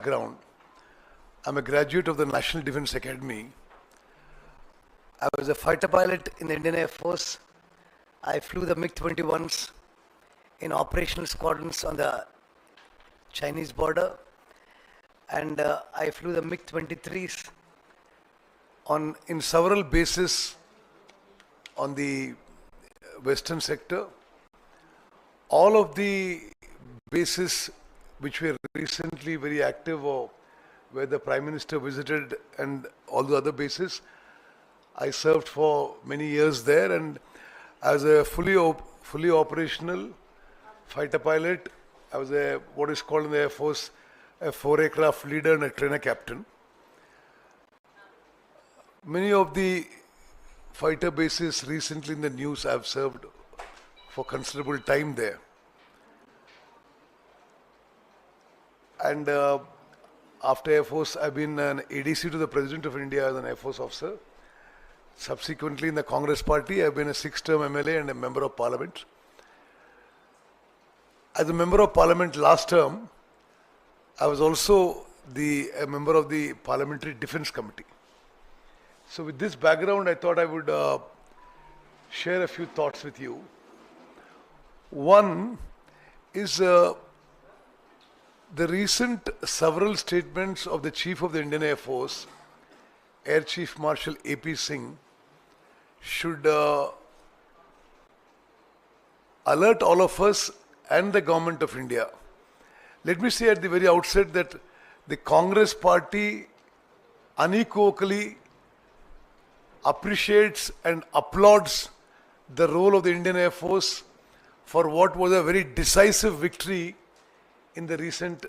background. I'm a graduate of the National Defence Academy. I was a fighter pilot in the Indian Air Force. I flew the MiG-21s in operational squadrons on the Chinese border, and I flew the MiG-23s in several bases on the western sector. All of the bases which were recently very active, or where the Prime Minister visited, and all the other bases, I served for many years there, and as a fully operational fighter pilot, I was what is called in the Air Force a 4-aircraft leader and a trainer captain. Many of the fighter bases recently in the news I have served for considerable time there. And after Air Force, I've been an ADC to the President of India as an Air Force officer. Subsequently, in the Congress Party, I've been a 6-term MLA and a Member of Parliament. As a Member of Parliament last term, I was also a member of the Parliamentary Defence Committee. So with this background, I thought I would share a few thoughts with you. One is the recent several statements of the Chief of the Indian Air Force, Air Chief Marshal A.P. Singh, should alert all of us and the Government of India. Let me say at the very outset that the Congress Party unequivocally appreciates and applauds the role of the Indian Air Force for what was a very decisive victory in the recent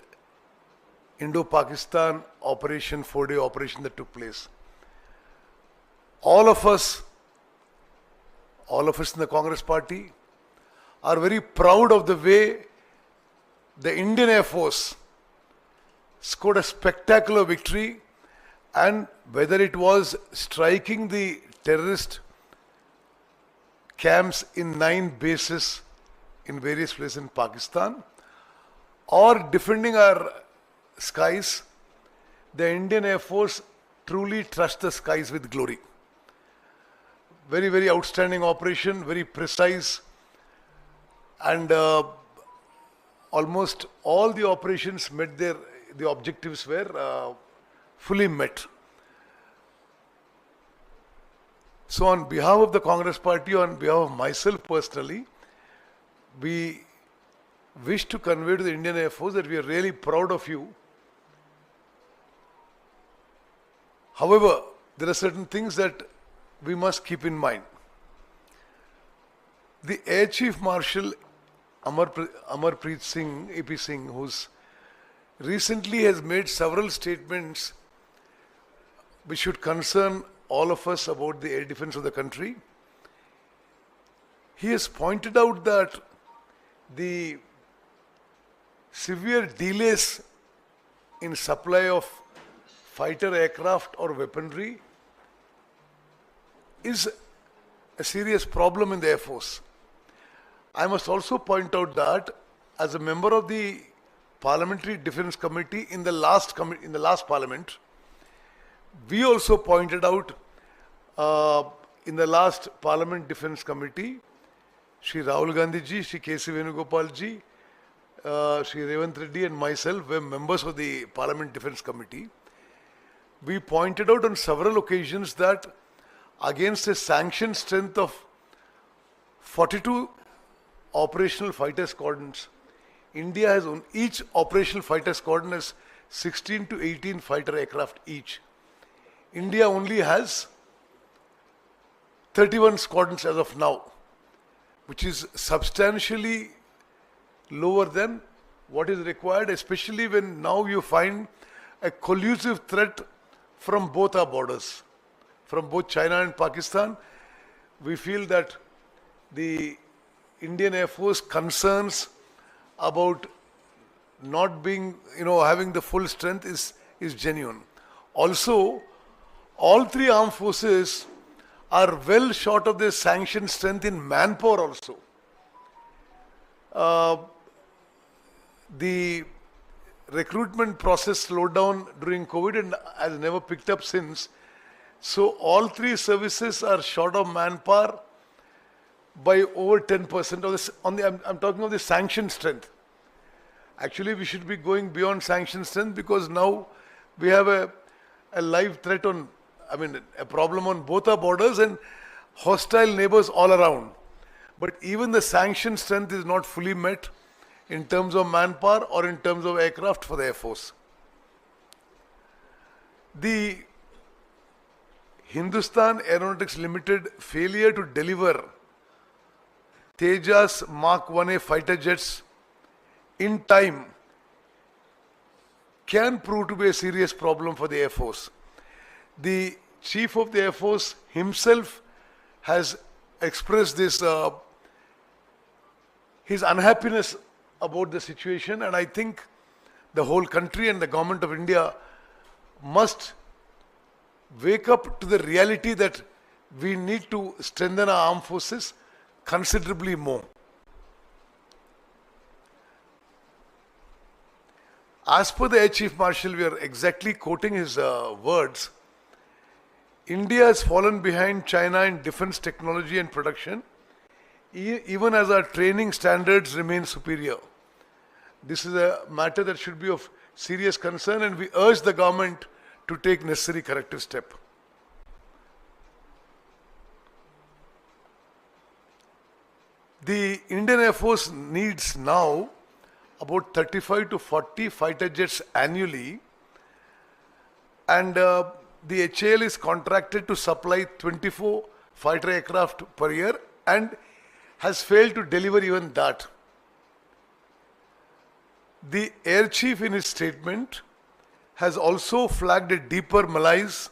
Indo-Pakistan operation, 4-day operation that took place. All of us in the Congress Party are very proud of the way the Indian Air Force scored a spectacular victory, and whether it was striking the terrorist camps in 9 bases in various places in Pakistan, or defending our skies, the Indian Air Force truly trusts the skies with glory. Very, very outstanding operation, very precise, and almost all the operations met the objectives were fully met. So on behalf of the Congress Party, on behalf of myself personally, we wish to convey to the Indian Air Force that we are really proud of you. However, there are certain things that we must keep in mind. The Air Chief Marshal Amarpreet Singh, A.P. Singh, who's recently has made several statements which should concern all of us about the air defense of the country. He has pointed out that the severe delays in supply of fighter aircraft or weaponry is a serious problem in the Air Force. I must also point out that as a member of the Parliamentary Defence Committee in the last Parliament, we also pointed out in the last Parliament Defence Committee, Shri Rahul Gandhi ji, Shri K.C. Venugopal ji, Shri Revant Reddy and myself were members of the Parliament Defence Committee. We pointed out on several occasions that against a sanctioned strength of 42 operational fighter squadrons, India has each operational fighter squadron has 16 to 18 fighter aircraft each. India only has 31 squadrons as of now, which is substantially lower than what is required, especially when now you find a collusive threat from both our borders, from both China and Pakistan. We feel that the Indian Air Force concerns about not being, having the full strength is genuine. Also, all 3 armed forces are well short of their sanctioned strength in manpower also. The recruitment process slowed down during COVID and has never picked up since. So all three services are short of manpower by over 10% of this. I'm talking of the sanction strength. Actually, we should be going beyond sanction strength because now we have a live threat on, a problem on both our borders and hostile neighbors all around. But even the sanction strength is not fully met in terms of manpower or in terms of aircraft for the Air Force. The Hindustan Aeronautics Limited failure to deliver Tejas Mark 1A fighter jets in time can prove to be a serious problem for the Air Force. The Chief of the Air Force himself has expressed this his unhappiness about the situation, and I think the whole country and the government of India must wake up to the reality that we need to strengthen our armed forces considerably more. As per the Air Chief Marshal, we are exactly quoting his words. India has fallen behind China in defense technology and production, even as our training standards remain superior. This is a matter that should be of serious concern, and we urge the government to take necessary corrective step. The Indian Air Force needs now about 35 to 40 fighter jets annually, and the HAL is contracted to supply 24 fighter aircraft per year and has failed to deliver even that. The Air Chief in his statement has also flagged a deeper malaise,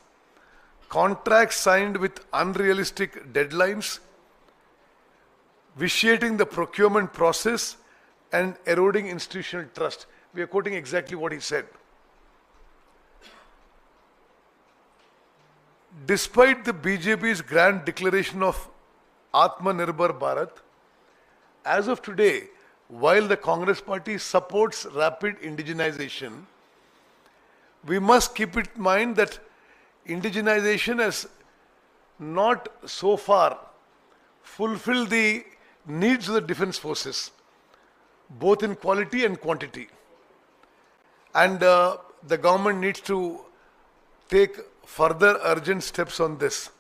contracts signed with unrealistic deadlines, vitiating the procurement process and eroding institutional trust. We are quoting exactly what he said. Despite the BJP's grand declaration of Atmanirbhar Bharat, as of today, while the Congress party supports rapid indigenization, we must keep in mind that indigenization has not so far fulfilled the needs of the defense forces, both in quality and quantity. And the government needs to take further urgent steps on this.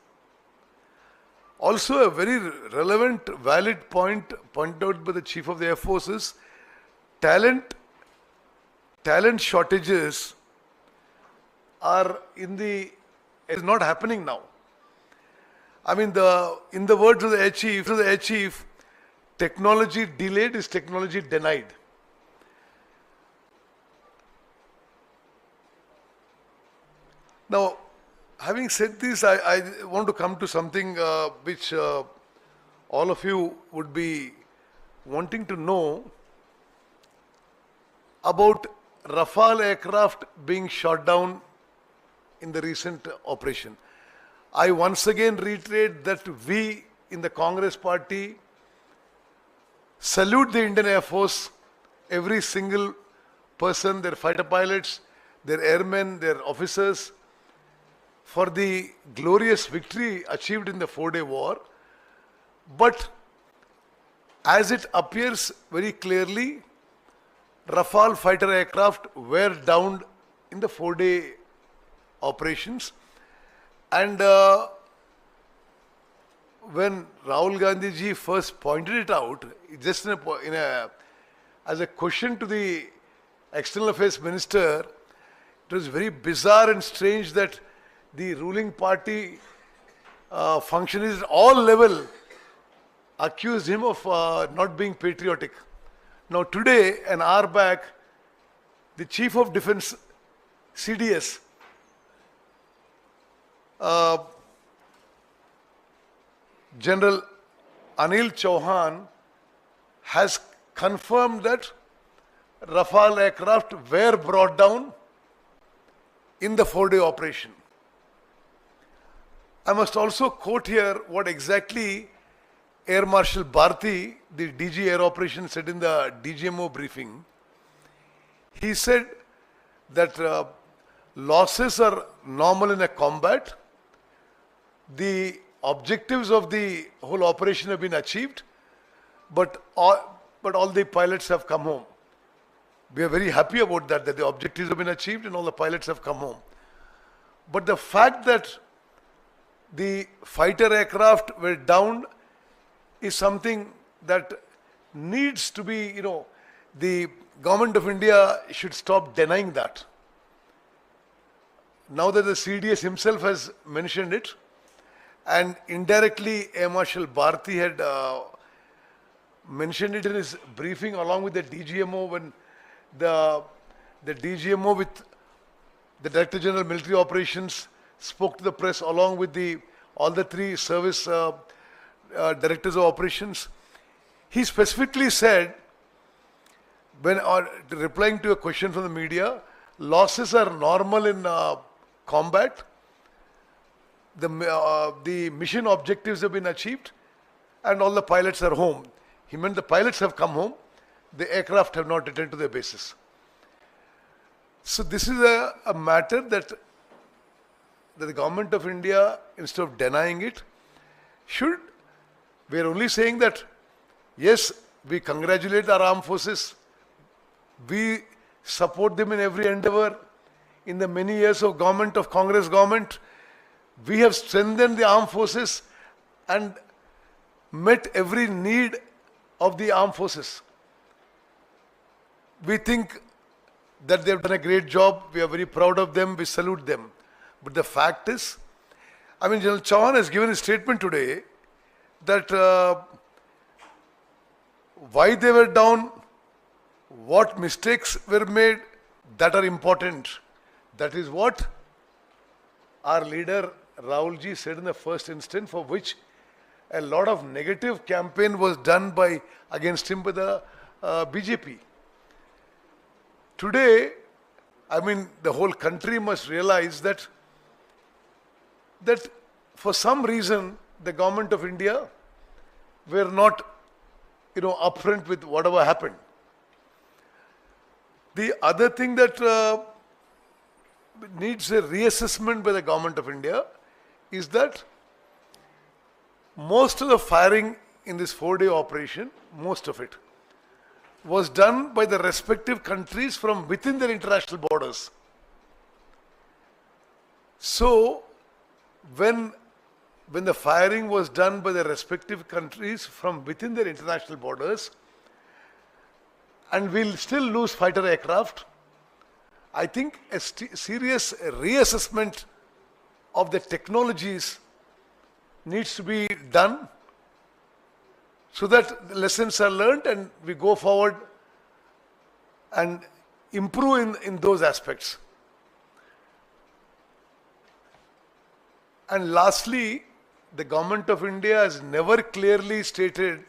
Also, a very relevant, valid point pointed out by the Chief of the Air Force is talent shortages is not happening now. In the words of the Air Chief, technology delayed is technology denied. Now, having said this, I want to come to something which all of you would be wanting to know about Rafale aircraft being shot down in the recent operation. I once again reiterate that we in the Congress party salute the Indian Air Force, every single person, their fighter pilots, their airmen, their officers, for the glorious victory achieved in the 4-day war. But as it appears very clearly, Rafale fighter aircraft were downed in the 4-day operations. And when Rahul Gandhi ji first pointed it out, just as a question to the External Affairs Minister, it was very bizarre and strange that the ruling party functionaries at all level accused him of not being patriotic. Now today, an hour back, the Chief of Defence, CDS, General Anil Chauhan, has confirmed that Rafale aircraft were brought down in the 4-day operation. I must also quote here what exactly Air Marshal Bharti, the DG Air Operations, said in the DGMO briefing. He said that losses are normal in a combat. The objectives of the whole operation have been achieved, but all the pilots have come home. We are very happy about that the objectives have been achieved and all the pilots have come home. But the fact that the fighter aircraft were down is something that needs to be, the government of India should stop denying that. Now that the CDS himself has mentioned it, and indirectly Air Marshal Bharti had mentioned it in his briefing along with the DGMO when the DGMO with the Director General Military Operations spoke to the press along with all the three service directors of operations. He specifically said, when replying to a question from the media, losses are normal in combat. The mission objectives have been achieved and all the pilots are home. He meant the pilots have come home, the aircraft have not returned to their bases. So this is a matter that the government of India, instead of denying it, we are only saying that, yes, we congratulate our armed forces, we support them in every endeavor. In the many years of Congress government, we have strengthened the armed forces and met every need of the armed forces. We think that they have done a great job. We are very proud of them. We salute them. But the fact is, General Chauhan has given a statement today that why they were down, what mistakes were made, that are important. That is what our leader Rahulji said in the first instance, for which a lot of negative campaign was done against him by the BJP. Today, the whole country must realize that for some reason the government of India were not, upfront with whatever happened. The other thing that needs a reassessment by the government of India is that most of the firing in this 4-day operation, most of it, was done by the respective countries from within their international borders. So, when the firing was done by the respective countries from within their international borders, and we'll still lose fighter aircraft, I think a serious reassessment of the technologies needs to be done so that lessons are learned and we go forward and improve in those aspects. And lastly, the government of India has never clearly stated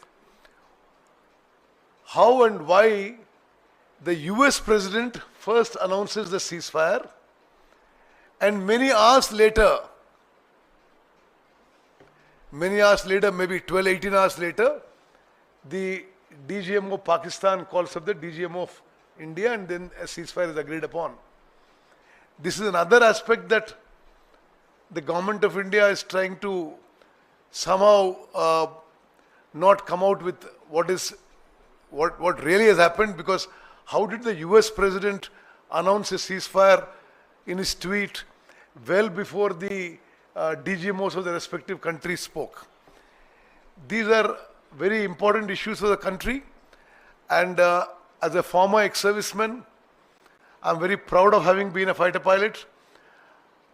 how and why the US president first announces the ceasefire and many hours later, maybe 12, 18 hours later, the DGMO Pakistan calls up the DGMO of India and then a ceasefire is agreed upon. This is another aspect that the government of India is trying to somehow not come out with what really has happened, because how did the US president announce a ceasefire in his tweet well before the DGMOs of the respective countries spoke? These are very important issues for the country, and as a former ex-serviceman, I'm very proud of having been a fighter pilot.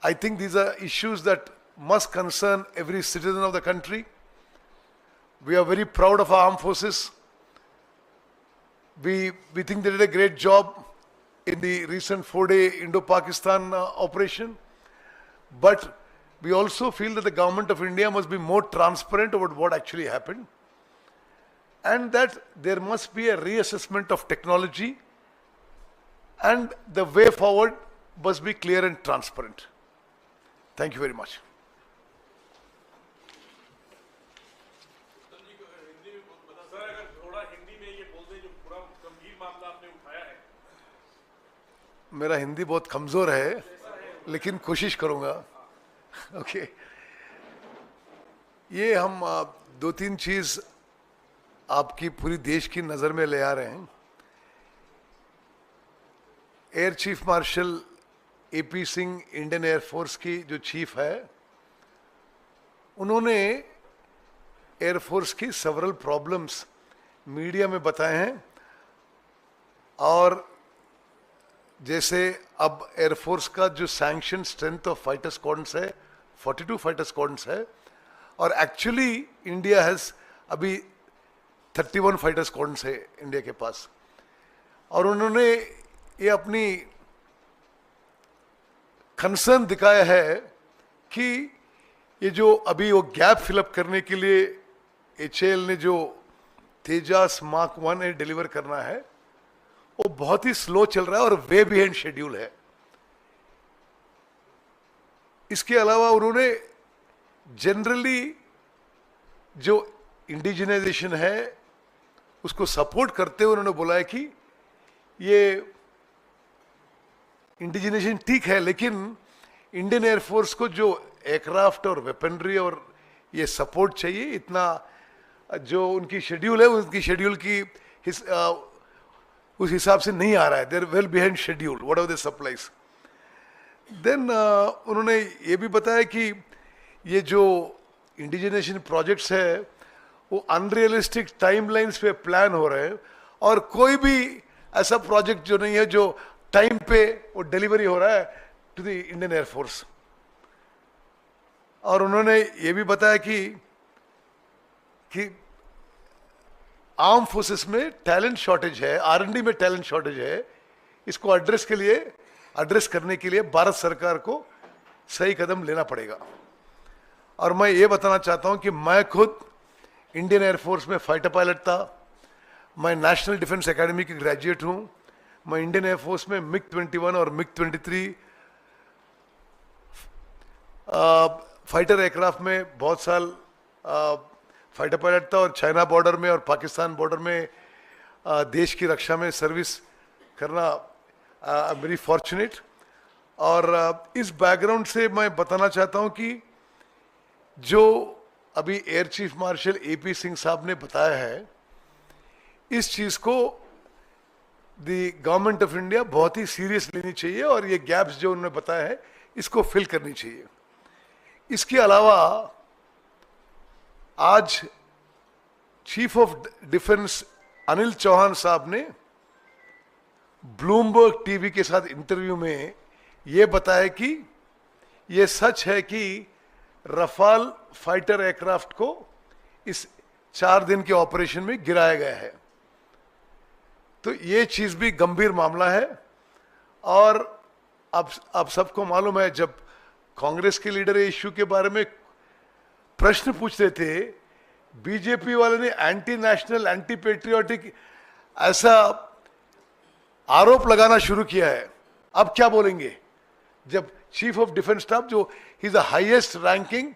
I think these are issues that must concern every citizen of the country. We are very proud of our armed forces. We think they did a great job in the recent 4-day Indo-Pakistan operation. But we also feel that the government of India must be more transparent about what actually happened, and that there must be a reassessment of technology and the way forward must be clear and transparent. Thank you very much. मेरा हिंदी बहुत कमज़ोर है, लेकिन कोशिश करूँगा। Okay, ये हम दो तीन चीज़ आपकी पूरी देश की नज़र में ले आ रहे हैं। Air chief marshal AP Singh Indian air force की जो चीफ है, उन्होंने एयरफोर्स की सेवरल प्रॉब्लम्स मीडिया में बताए हैं। और जैसे अब एयरफोर्स का जो sanction strength of fighter squadrons है 42 फाइटर स्क्वाड्रन्स है, और एक्चुअली इंडिया हैज अभी 31 फाइटर स्क्वाड्रन्स है इंडिया के पास। और उन्होंने ये अपनी कंसर्न दिखाया है कि ये जो अभी वो गैप फिलअप करने के लिए एचएएल ने जो तेजास मार्क 1 डिलीवर करना है, वो बहुत ही स्लो चल रहा है और वे बिहाइंड शेड्यूल है। इसके अलावा उन्होंने जनरली जो इंडिजिनाइजेशन है उसको सपोर्ट करते हुए उन्होंने बोला है कि ये इंडिजिनेशन ठीक है, लेकिन इंडियन एयरफोर्स को जो एयरक्राफ्ट और वेपनरी और ये सपोर्ट चाहिए, इतना जो उनकी शेड्यूल है उनकी शेड्यूल की उस हिसाब से नहीं आ रहा है। They're well behind schedule whatever the supplies. Then उन्होंने ये भी बताया कि ये जो इंडिजिनेशन प्रोजेक्ट्स है वो अनरियलिस्टिक टाइमलाइंस पे प्लान हो रहे हैं, और कोई भी ऐसा प्रोजेक्ट जो नहीं है जो टाइम पे वो डिलीवरी हो रहा है टू द इंडियन एयरफोर्स। और उन्होंने ये भी बताया कि आर्म फोर्सेस में टैलेंट शॉर्टेज है, आरएनडी में टैलेंट शॉर्टेज है। इसको एड्रेस करने के लिए भारत सरकार को सही कदम लेना पड़ेगा। और मैं ये बताना चाहता हूं कि मैं खुद इंडियन एयरफोर्स में फाइटर पायलट था, मैं नेशनल डिफेंस एकेडमी की ग्रेजुएट हूं, मैं इंडियन एयरफोर्स में मिग 21 और मिग 23 फाइटर एयरक्राफ्ट में बहुत साल फाइटर पायलट था, और चाइना बॉर्डर में और पाकिस्तान बॉर्डर में देश की रक्षा में सर्विस करना वेरी फॉर्चुनेट। और इस बैकग्राउंड से मैं बताना चाहता हूं कि जो अभी air chief marshal AP Singh साहब ने बताया है, इस चीज को द गवर्नमेंट ऑफ इंडिया बहुत ही सीरियस लेनी चाहिए, और ये गैप्स जो उन्होंने बताया है इसको फिल करनी चाहिए। इसके अलावा आज chief of defence Anil Chauhan sahab ने ब्लूमबर्ग टीवी के साथ इंटरव्यू में यह बताया कि यह सच है कि रफाल फाइटर एयरक्राफ्ट को इस 4 दिन के ऑपरेशन में गिराया गया है। तो ये चीज भी गंभीर मामला है। और अब सबको मालूम है, जब कांग्रेस के लीडर इश्यू के बारे में प्रश्न पूछते थे, बीजेपी वाले ने एंटी नेशनल, एंटी पेट्रियोटिक ऐसा आरोप लगाना शुरू किया है। अब क्या बोलेंगे जब चीफ ऑफ डिफेंस स्टाफ, जो he is the highest ranking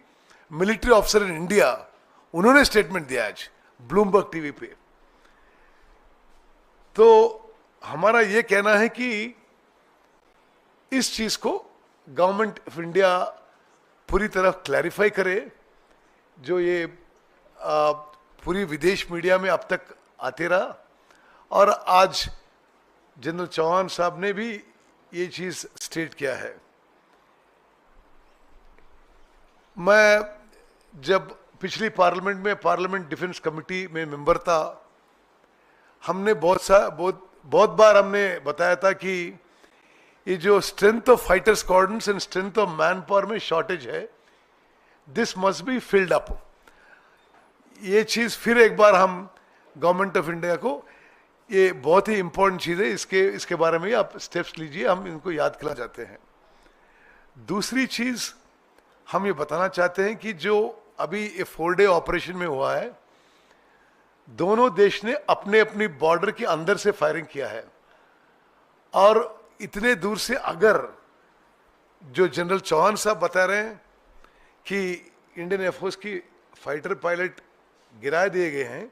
military officer in India, उन्होंने स्टेटमेंट दिया आज ब्लूमबर्ग टीवी पे। तो हमारा यह कहना है कि इस चीज को गवर्नमेंट ऑफ इंडिया पूरी तरह क्लैरिफाई करे। जो ये पूरी विदेश मीडिया में अब तक आते रहा, और आज जनरल चौहान साहब ने भी ये चीज स्टेट किया है। मैं जब पिछली पार्लियामेंट में पार्लियामेंट डिफेंस कमेटी में मेंबर था, हमने बहुत बार हमने बताया था कि ये जो strength of fighter squadrons and strength of man power में शॉर्टेज है, this must be filled up. ये चीज फिर एक बार हम गवर्नमेंट ऑफ इंडिया को, ये बहुत ही इंपॉर्टेंट चीज है, इसके बारे में आप स्टेप्स लीजिए, हम इनको याद दिलाना चाहते हैं। दूसरी चीज हम ये बताना चाहते हैं कि जो अभी ये 4 डे ऑपरेशन में हुआ है, दोनों देश ने अपने अपनी बॉर्डर के अंदर से फायरिंग किया है। और इतने दूर से अगर जो जनरल चौहान साहब बता रहे हैं कि इंडियन एयरफोर्स की फाइटर पायलट गिरा दिए गए हैं,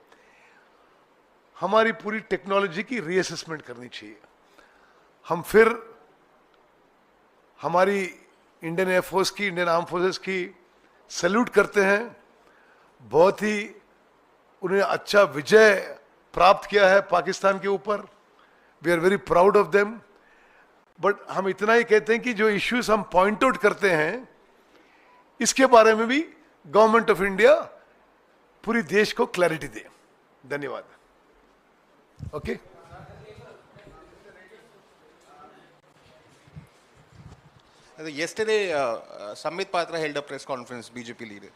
हमारी पूरी टेक्नोलॉजी की रीअसेसमेंट करनी चाहिए। हम फिर हमारी इंडियन एयरफोर्स की, इंडियन आर्म फोर्सेस की सैल्यूट करते हैं। बहुत ही उन्हें अच्छा विजय प्राप्त किया है पाकिस्तान के ऊपर। We are very proud of them. But हम इतना ही कहते हैं कि जो इश्यूज हम पॉइंट आउट करते हैं इसके बारे में भी गवर्नमेंट ऑफ इंडिया पूरी देश को क्लैरिटी दे। धन्यवाद। Okay. Yesterday, Sambit Patra held a press conference, BJP leader.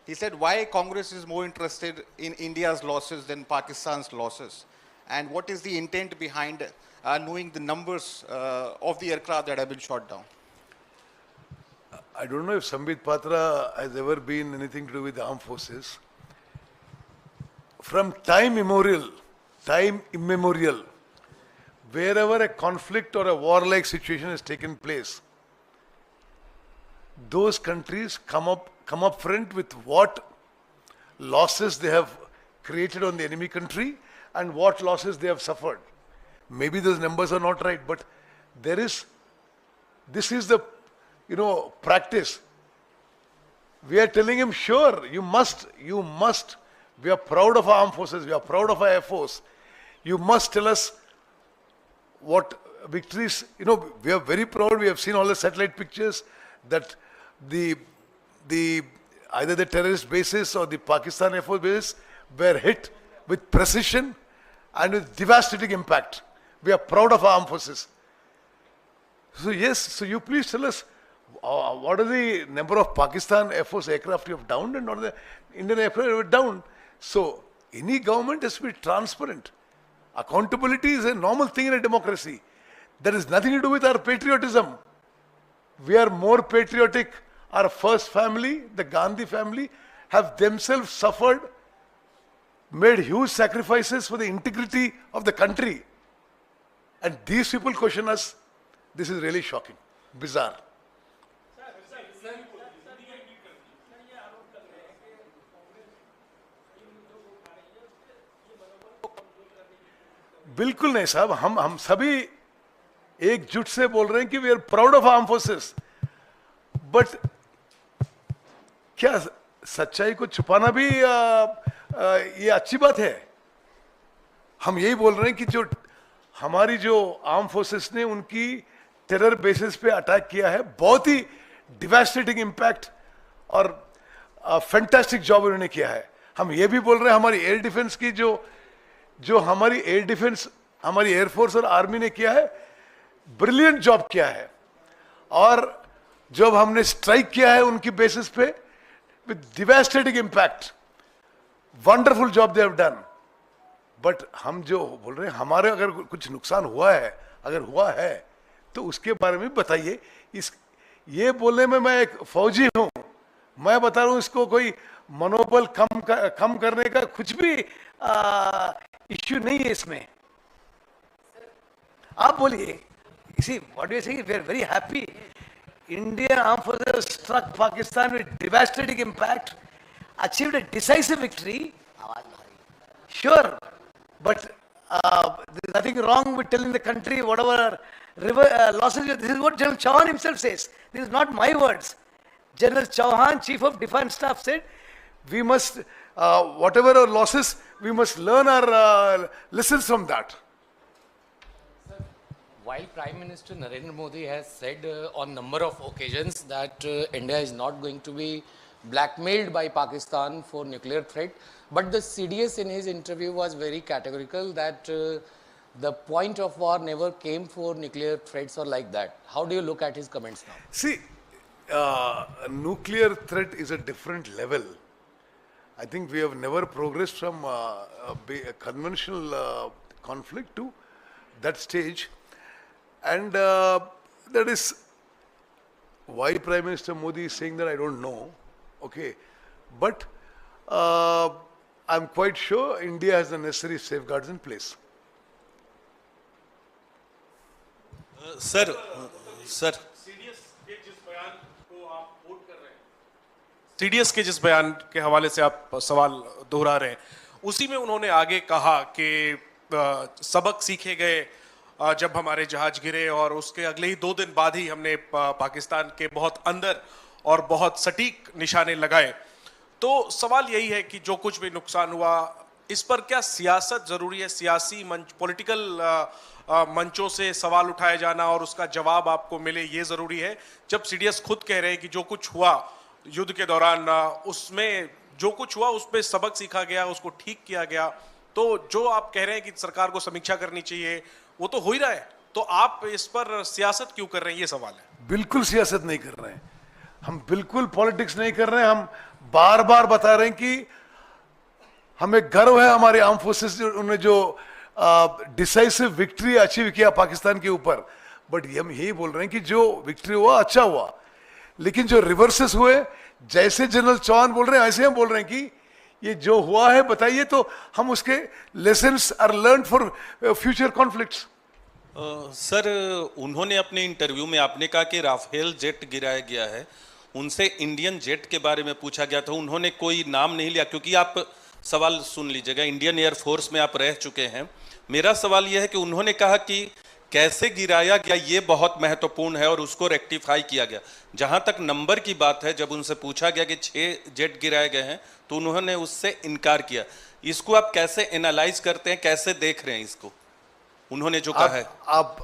He said why Congress is more interested in India's losses than Pakistan's losses, and what is the intent behind knowing the numbers of the aircraft that have been shot down. I don't know if Sambit Patra has ever been anything to do with the armed forces. From time immemorial, wherever a conflict or a warlike situation has taken place, those countries come up front with what losses they have created on the enemy country and what losses they have suffered. Maybe those numbers are not right, but this is the practice. We are telling him, sure, you must. We are proud of our armed forces. We are proud of our Air Force. You must tell us what victories. We are very proud. We have seen all the satellite pictures that either the terrorist bases or the Pakistan Air Force bases were hit with precision and with devastating impact. We are proud of our armed forces. So yes, so you please tell us what are the number of Pakistan Air Force aircraft you have downed and what are the Indian aircraft you have downed. So any government has to be transparent. Accountability is a normal thing in a democracy. That has nothing to do with our patriotism. We are more patriotic. Our first family, the Gandhi family, have themselves suffered, made huge sacrifices for the integrity of the country. And these people question us. This is really shocking, bizarre. बिल्कुल नहीं साहब, हम सभी एकजुट से बोल रहे हैं कि we are proud of arm forces. But क्या सच्चाई को छुपाना भी ये अच्छी बात है? हम यही बोल रहे हैं कि जो हमारी जो आर्म फोर्सेस ने उनकी टेरर बेसिस पे अटैक किया है, बहुत ही डिवास्टेटिंग इम्पैक्ट और फैंटास्टिक जॉब उन्होंने किया है। हम ये भी बोल रहे हैं हमारी एयर डिफेंस की जो हमारी एयर डिफेंस, हमारी एयरफोर्स और आर्मी ने किया है, ब्रिलियंट जॉब किया है। और जब हमने स्ट्राइक किया है उनकी बेसिस पे with devastating impact, wonderful job they have done. But हम जो बोल रहे हैं हमारे अगर कुछ नुकसान हुआ है, अगर हुआ है तो उसके बारे में बताइए। ये बोलने में मैं एक फौजी हूं, मैं बता रहा हूं इसको कोई मनोबल कम करने का कुछ भी इश्यू नहीं है इसमें। आप बोलिए। See, what we are saying is we are very happy. Indian armed forces struck Pakistan with devastating impact, achieved a decisive victory. Sure, but there is nothing wrong with telling the country whatever losses. This is what General Chauhan himself says. This is not my words. General Chauhan, Chief of Defence Staff, said, we must, whatever our losses, we must learn our lessons from that. While Prime Minister Narendra Modi has said on number of occasions that India is not going to be blackmailed by Pakistan for nuclear threat, but the CDS in his interview was very categorical that the point of war never came for nuclear threats or like that. How do you look at his comments now? See, nuclear threat is a different level. I think we have never progressed from a conventional conflict to that stage. And that is why Prime Minister Modi is saying that, I don't know. Okay. But I'm quite sure India has the necessary safeguards in place. Sir CDS के जिस बयान के हवाले से आप सवाल दोहरा रहे हैं, उसी में उन्होंने आगे कहा कि सबक सीखे गए जब हमारे जहाज गिरे और उसके अगले ही 2 दिन बाद ही हमने पाकिस्तान के बहुत अंदर और बहुत सटीक निशाने लगाए। तो सवाल यही है कि जो कुछ भी नुकसान हुआ, इस पर क्या सियासत जरूरी है? सियासी मंच, पॉलिटिकल मंचों से सवाल उठाया जाना और उसका जवाब आपको मिले, ये जरूरी है? जब सीडीएस खुद कह रहे हैं कि जो कुछ हुआ युद्ध के दौरान, उसमें जो कुछ हुआ उसमें सबक सीखा गया, उसको ठीक किया गया, तो जो आप कह रहे हैं कि सरकार को समीक्षा करनी चाहिए, वो तो हो ही रहा है। तो आप इस पर सियासत क्यों कर रहे हैं, ये सवाल है। बिल्कुल सियासत नहीं कर रहे हैं हम, बिल्कुल पॉलिटिक्स नहीं कर रहे हैं हम। बार बार बता रहे हैं कि हमें गर्व है हमारे आर्म फोर्सेस उन्होंने जो डिसाइसिव विक्ट्री अचीव किया पाकिस्तान के ऊपर। बट हम यही बोल रहे हैं कि जो विक्ट्री हुआ अच्छा हुआ, लेकिन जो रिवर्सेस हुए, जैसे जनरल चौहान बोल रहे हैं ऐसे हम बोल रहे हैं कि ये जो हुआ है बताइए, तो हम उसके lessons are learn for future conflicts. Sir, उन्होंने अपने इंटरव्यू में आपने कहा कि राफेल जेट गिराया गया है, उनसे इंडियन जेट के बारे में पूछा गया था, उन्होंने कोई नाम नहीं लिया। क्योंकि आप सवाल सुन लीजिएगा, इंडियन एयरफोर्स में आप रह चुके हैं। मेरा सवाल यह है कि उन्होंने कहा कि कैसे गिराया गया ये बहुत महत्वपूर्ण है और उसको रेक्टिफाई किया गया। जहां तक नंबर की बात है, जब उनसे पूछा गया कि 6 जेट गिराए गए हैं तो उन्होंने उससे इनकार किया। इसको आप कैसे एनालाइज करते हैं, कैसे देख रहे हैं इसको, उन्होंने जो कहा है? आप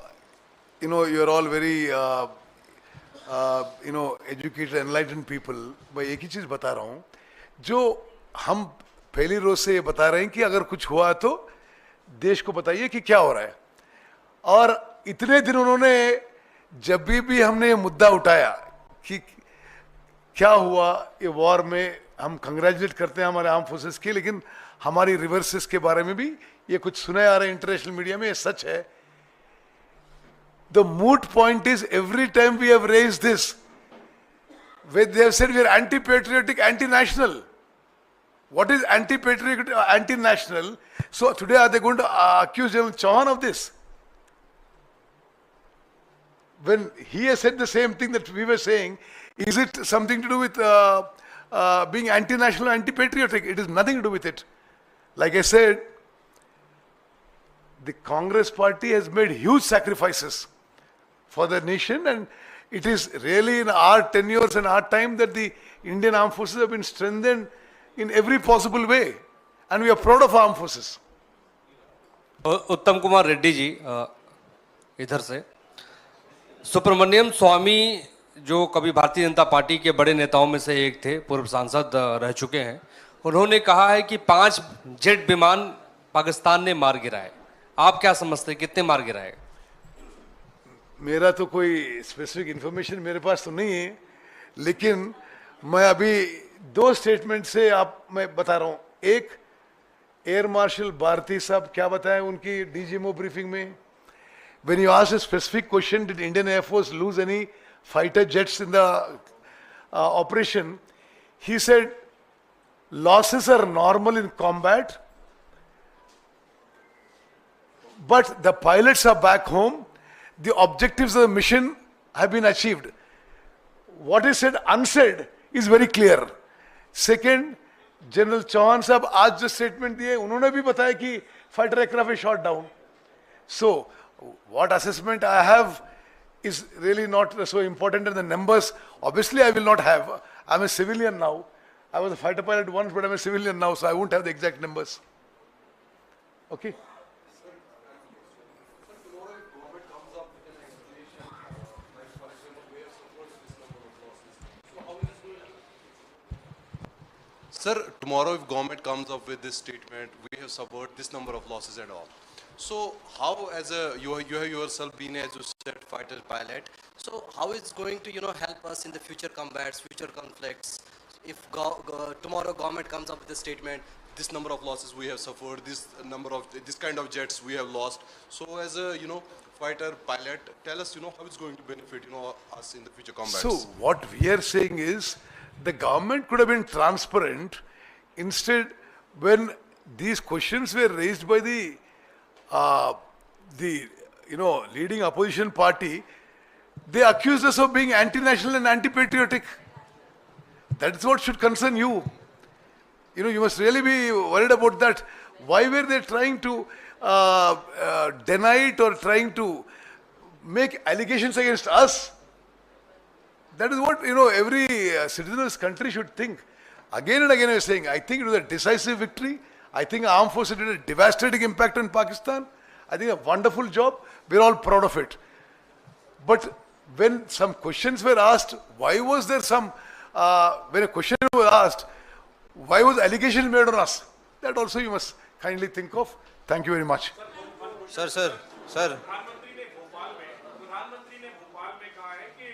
you are all very educated enlightened people. मैं एक ही चीज बता रहा हूं, जो हम पहली रोज से ये बता रहे हैं कि अगर कुछ हुआ तो देश को बताइए कि क्या हो रहा है। और इतने दिन उन्होंने, जब भी हमने ये मुद्दा उठाया कि क्या हुआ ये वॉर में, हम कंग्रेचुलेट करते हैं हमारे आर्म फोर्सेस की, लेकिन हमारी रिवर्सेस के बारे में भी ये कुछ सुने आ रहे हैं इंटरनेशनल मीडिया में, ये सच है। The moot point is every time we have raised this, when they have said we are anti-patriotic, anti-national. What is anti-patriotic, anti-national? So today are they going to accuse General Chauhan of this? When he has said the same thing that we were saying, is it something to do with being anti-national, anti-patriotic? It is nothing to do with it. Like I said, the Congress party has made huge sacrifices for the nation, and it is really in our tenures and our time that the Indian armed forces have been strengthened in every possible way, and we are proud of our armed forces. उत्तम कुमार रेड्डी जी इधर से। सुब्रमण्यम स्वामी जो कभी Bharatiya Janata party के बड़े नेताओं में से एक थे, पूर्व सांसद रह चुके हैं, उन्होंने कहा है कि 5 जेट विमान पाकिस्तान ने मार गिराए। आप क्या समझते हैं, कितने मार गिराए? मेरा तो कोई स्पेसिफिक इंफॉर्मेशन मेरे पास तो नहीं है, लेकिन मैं अभी 2 स्टेटमेंट से मैं बता रहा हूं। एक, एयर मार्शल भारती साहब क्या बताएं उनकी डीजीएमओ ब्रीफिंग में, when you asked a specific question, did Indian Air Force lose any fighter jets in the operation, he said losses are normal in combat, but the pilots are back home, the objectives of the mission have been achieved. What is said unsaid is very clear. Second, general Chauhan sahab आज जो statement दिए, उन्होंने भी बताया कि fighter aircraft is shot down. So what assessment I have is really not so important in the numbers. Obviously, I will not have. I'm a civilian now. I was a fighter pilot once, but I'm a civilian now, so I won't have the exact numbers. Okay? Sir, tomorrow if government comes up with this statement, we have suffered this number of losses and all. So how, as a you have yourself been, as you said, fighter pilot, so how it's going to help us in the future combats, future conflicts, if tomorrow government comes up with a statement, this number of losses we have suffered, this number of this kind of jets we have lost. So as a fighter pilot, tell us how it's going to benefit us in the future combats. So what we are saying is the government could have been transparent. Instead, when these questions were raised by the leading opposition party, they accused us of being anti-national and anti-patriotic. That's what should concern you. You must really be worried about that. Why were they trying to deny it or trying to make allegations against us. That is what, every citizen of this country should think. Again and again I was saying, I think it was a decisive victory. I think armed forces did a devastating impact on Pakistan. I think a wonderful job. We're all proud of it. But when some questions were asked, why was there some, when a question was asked, why was allegation made on us? That also you must kindly think of. Thank you very much. Sir. प्रधानमंत्री ने भोपाल में कहा है कि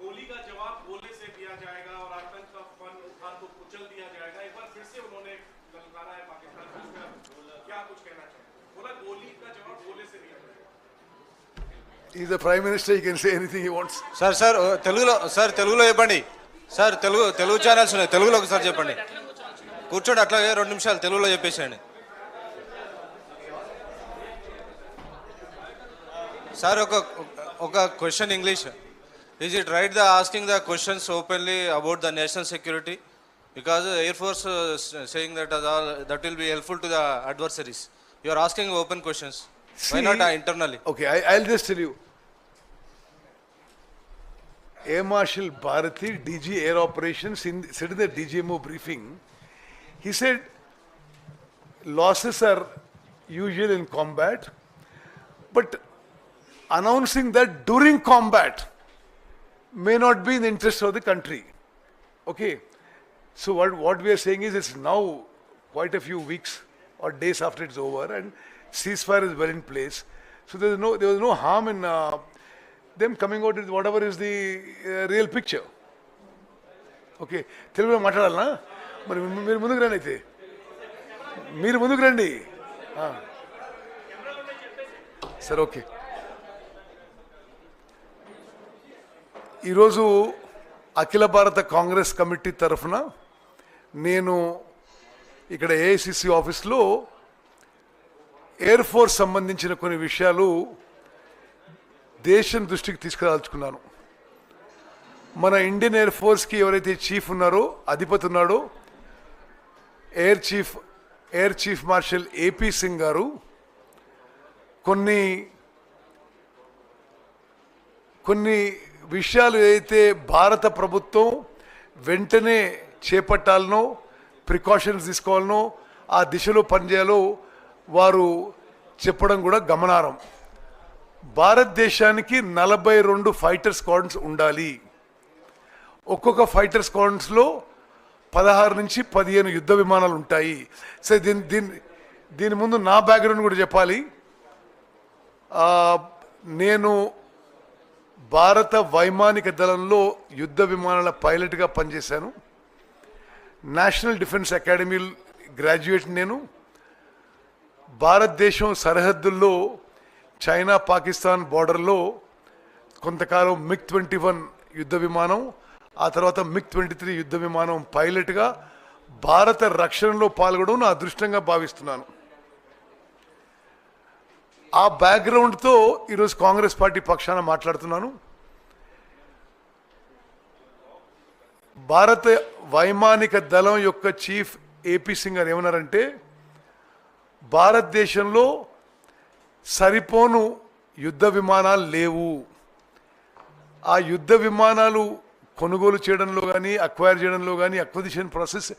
गोली का जवाब गोले से दिया जाएगा और आतंक का फन उठा तो कुचल दिया जाएगा. एक बार फिर से उन्होंने ललकारा है पाकिस्तान को. क्या कुछ कहना चाहेंगे? बोला गोली का जवाब गोले से दिया जाएगा. He's the Prime Minister, he can say anything he wants. తెలుగులో చెప్పండి సార్. తెలుగు ఛానల్స్ ఉన్నాయి, తెలుగులో ఒకసారి చెప్పండి. కూర్చోండి అట్లాగే 2 నిమిషాలు తెలుగులో చెప్పేసేయండి సార్. ఒక question English. Is it right the asking the questions openly about the national security? Because air force saying that will be helpful to the adversaries. You are asking open questions. Why not internally? Okay, I'll just tell you. Air Marshal Bharati, DG Air Operations, said in the DGMO briefing, he said losses are usual in combat, but announcing that during combat may not be in the interest of the country. Okay, so what we are saying is it's now quite a few weeks or days after it's over and ceasefire is well in place. So there was no harm in them coming out with whatever is the real picture. Okay, తెలుగులో మాట్లాడాలనా? మరి మీరు ముందుకు రండి. అయితే మీరు ముందుకు రండి. సరే, ఓకే. ఈరోజు అఖిల భారత కాంగ్రెస్ కమిటీ తరఫున నేను ఇక్కడ ఏఐసిసి ఆఫీస్లో ఎయిర్ ఫోర్స్ సంబంధించిన కొన్ని విషయాలు దేశం దృష్టికి తీసుకురాల్చుకున్నాను. మన ఇండియన్ ఎయిర్ ఫోర్స్కి ఎవరైతే చీఫ్ ఉన్నారో, అధిపతి ఉన్నాడో, air chief marshal AP Singh గారు కొన్ని విషయాలు ఏదైతే భారత ప్రభుత్వం వెంటనే చేపట్టాలనో, ప్రికాషన్స్ తీసుకోవాలనో, ఆ దిశలో పనిచేయాలో వారు చెప్పడం కూడా గమనార్హం. భారతదేశానికి 42 ఫైటర్ స్క్వాడ్స్ ఉండాలి. ఒక్కొక్క ఫైటర్ స్క్వాడ్స్లో 16 నుంచి 15 యుద్ధ విమానాలు ఉంటాయి. సరే, దీని ముందు నా బ్యాక్గ్రౌండ్ కూడా చెప్పాలి. నేను భారత వైమానిక దళంలో యుద్ధ విమానాల పైలట్గా పనిచేశాను. నేషనల్ డిఫెన్స్ అకాడమీ గ్రాడ్యుయేట్ నేను. భారతదేశం సరిహద్దుల్లో చైనా పాకిస్తాన్ బార్డర్లో కొంతకాలం MiG-21 యుద్ధ విమానం, ఆ తర్వాత MiG-23 యుద్ధ విమానం పైలట్గా భారత రక్షణలో పాల్గొనడం నా అదృష్టంగా భావిస్తున్నాను. ఆ బ్యాక్గ్రౌండ్తో ఈరోజు కాంగ్రెస్ పార్టీ పక్షాన మాట్లాడుతున్నాను. భారత వైమానిక దళం యొక్క చీఫ్ ఏపీ సింగ్ గారు ఏమన్నారంటే, భారతదేశంలో సరిపోను యుద్ధ విమానాలు లేవు. ఆ యుద్ధ విమానాలు కొనుగోలు చేయడంలో కానీ, అక్వైర్ చేయడంలో కానీ, అక్విజిషన్ ప్రాసెస్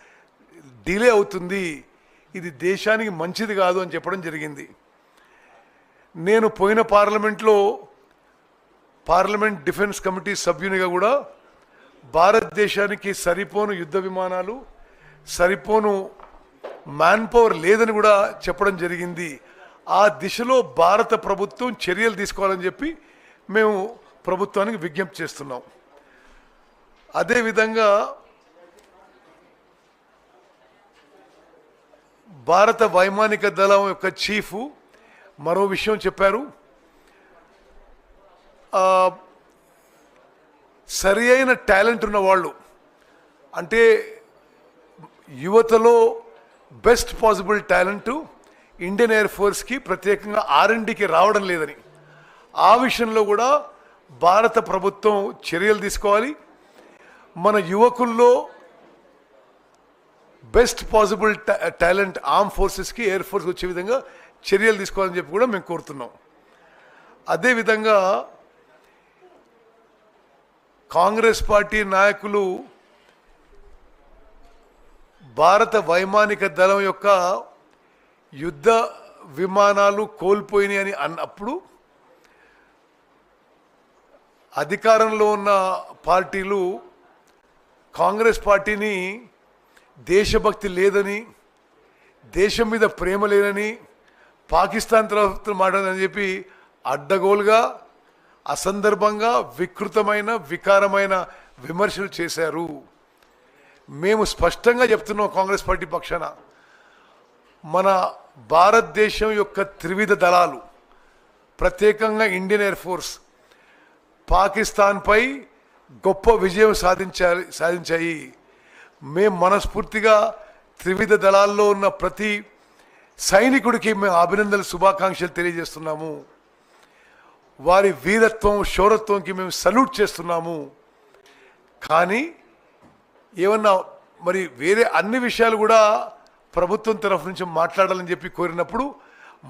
డిలే అవుతుంది. ఇది దేశానికి మంచిది కాదు అని చెప్పడం జరిగింది. నేను పోయిన పార్లమెంట్ డిఫెన్స్ కమిటీ సభ్యునిగా కూడా భారతదేశానికి సరిపోను యుద్ధ విమానాలు, సరిపోను మ్యాన్ పవర్ లేదని కూడా చెప్పడం జరిగింది. ఆ దిశలో భారత ప్రభుత్వం చర్యలు తీసుకోవాలని చెప్పి మేము ప్రభుత్వానికి విజ్ఞప్తి చేస్తున్నాం. అదేవిధంగా భారత వైమానిక దళం యొక్క చీఫ్ మరో విషయం చెప్పారు. సరి అయిన టాలెంట్ ఉన్న వాళ్ళు, అంటే యువతలో best possible talent Indian air ఫోర్స్కి ప్రత్యేకంగా R&Dకి రావడం లేదని, ఆ విషయంలో కూడా భారత ప్రభుత్వం చర్యలు తీసుకోవాలి. మన యువకుల్లో బెస్ట్ పాసిబుల్ టాలెంట్ ఆర్మ్ ఫోర్సెస్కి, ఎయిర్ ఫోర్స్కి వచ్చే విధంగా చర్యలు తీసుకోవాలని చెప్పి కూడా మేము కోరుతున్నాం. అదేవిధంగా కాంగ్రెస్ పార్టీ నాయకులు భారత వైమానిక దళం యొక్క యుద్ధ విమానాలు కోల్పోయినాయి అని అన్నప్పుడు అధికారంలో ఉన్న పార్టీలు కాంగ్రెస్ పార్టీని దేశభక్తి లేదని, దేశం మీద ప్రేమ లేదని, పాకిస్తాన్ తరఫున మాట్లాడదని చెప్పి అడ్డగోలుగా అసందర్భంగా వికృతమైన వికారమైన విమర్శలు చేశారు. మేము స్పష్టంగా చెప్తున్నాం కాంగ్రెస్ పార్టీ పక్షాన, మన భారతదేశం యొక్క త్రివిధ దళాలు ప్రత్యేకంగా ఇండియన్ ఎయిర్ ఫోర్స్ పాకిస్తాన్పై గొప్ప విజయం సాధించాయి. మేము మనస్ఫూర్తిగా త్రివిధ దళాల్లో ఉన్న ప్రతి సైనికుడికి మేము అభినందనలు శుభాకాంక్షలు తెలియజేస్తున్నాము. వారి వీరత్వం శౌరత్వంకి మేము సల్యూట్ చేస్తున్నాము. కానీ ఏమన్నా మరి వేరే అన్ని విషయాలు కూడా ప్రభుత్వం తరఫు నుంచి మాట్లాడాలని చెప్పి కోరినప్పుడు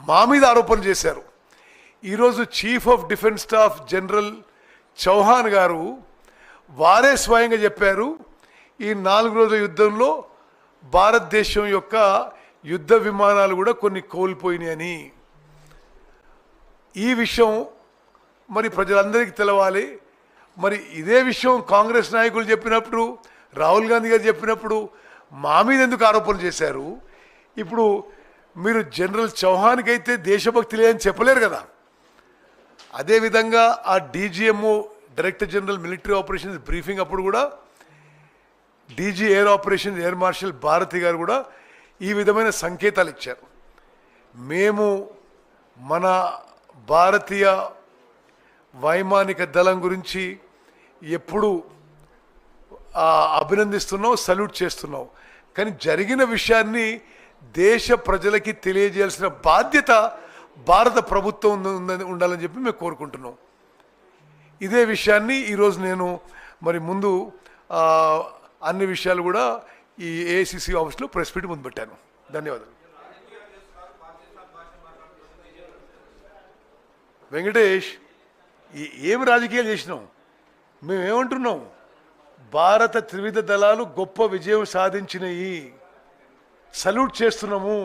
మా మీద ఆరోపణ చేశారు. ఈరోజు chief of defence staff general Chauhan గారు వారే స్వయంగా చెప్పారు, ఈ 4 రోజుల యుద్ధంలో భారతదేశం యొక్క యుద్ధ విమానాలు కూడా కొన్ని కోల్పోయినాయని. ఈ విషయం మరి ప్రజలందరికీ తెలవాలి. మరి ఇదే విషయం కాంగ్రెస్ నాయకులు చెప్పినప్పుడు, రాహుల్ గాంధీ గారు చెప్పినప్పుడు మా మీద ఎందుకు ఆరోపణ చేశారు? ఇప్పుడు మీరు జనరల్ చౌహాన్కి అయితే దేశభక్తి లేదని చెప్పలేరు కదా. అదేవిధంగా ఆ DGMO director general military operations briefing అప్పుడు కూడా DG air operations air marshal Bharati గారు కూడా ఈ విధమైన సంకేతాలు ఇచ్చారు. మేము మన భారతీయ వైమానిక దళం గురించి ఎప్పుడు అభినందిస్తున్నాం, సల్యూట్ చేస్తున్నాం. కానీ జరిగిన విషయాన్ని దేశ ప్రజలకి తెలియజేయాల్సిన బాధ్యత భారత ప్రభుత్వం ఉండాలని చెప్పి మేము కోరుకుంటున్నాం. ఇదే విషయాన్ని ఈరోజు నేను మరి ముందు అన్ని విషయాలు కూడా ఈ ఏఐసిసి ఆఫీస్లో ప్రెస్ మీట్ ముందు పెట్టాను. ధన్యవాదాలు. వెంకటేష్, ఏమి రాజకీయాలు చేసినాం? మేమేమంటున్నాం? భారత త్రివిధ దళాలు గొప్ప విజయం సాధించినవి, సల్యూట్ చేస్తున్నాము.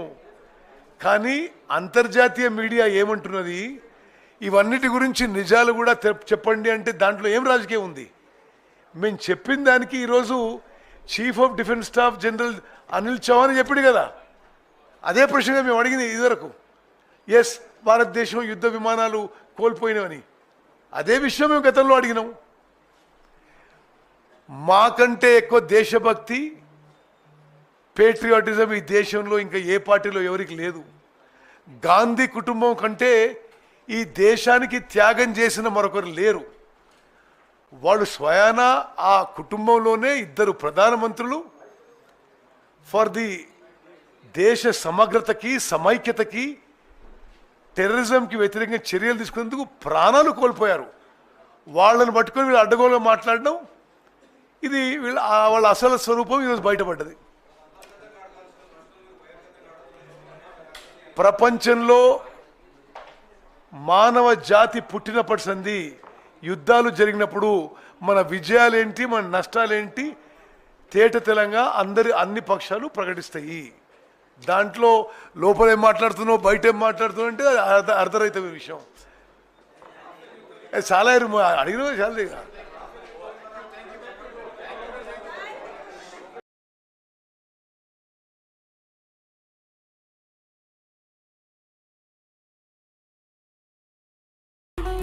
కానీ అంతర్జాతీయ మీడియా ఏమంటున్నది? ఇవన్నిటి గురించి నిజాలు కూడా చెప్పండి అంటే దాంట్లో ఏం రాజకీయం ఉంది? మేము చెప్పిన దానికి ఈరోజు chief of defence staff general Anil Chauhan చెప్పాడు కదా, అదే ప్రశ్నగా మేము అడిగింది ఇదివరకు. ఎస్, భారతదేశం యుద్ధ విమానాలు కోల్పోయినవని అదే విషయం మేము గతంలో అడిగినాం. మాకంటే ఎక్కువ దేశభక్తి పేట్రియాటిజం ఈ దేశంలో ఇంకా ఏ పార్టీలో ఎవరికి లేదు. గాంధీ కుటుంబం కంటే ఈ దేశానికి త్యాగం చేసిన మరొకరు లేరు. వాళ్ళు స్వయాన ఆ కుటుంబంలోనే 2 ప్రధానమంత్రులు ఫర్ ది దేశ సమగ్రతకి సమైక్యతకి టెర్రరిజంకి వ్యతిరేకంగా చర్యలు తీసుకునేందుకు ప్రాణాలు కోల్పోయారు. వాళ్ళని పట్టుకొని వీళ్ళు అడ్డగోలుగా మాట్లాడడం, ఇది వాళ్ళ అసలు స్వరూపం ఈరోజు బయటపడ్డది. ప్రపంచంలో మానవ జాతి పుట్టినప్పటి సంది యుద్ధాలు జరిగినప్పుడు మన విజయాలేంటి మన నష్టాలేంటి తేట తెలంగా అన్ని పక్షాలు ప్రకటిస్తాయి. దాంట్లో లోపల ఏం మాట్లాడుతున్నావు బయట ఏం మాట్లాడుతున్నావు అంటే అర్థరహితమైన విషయం. చాలా అడిగిన చాలా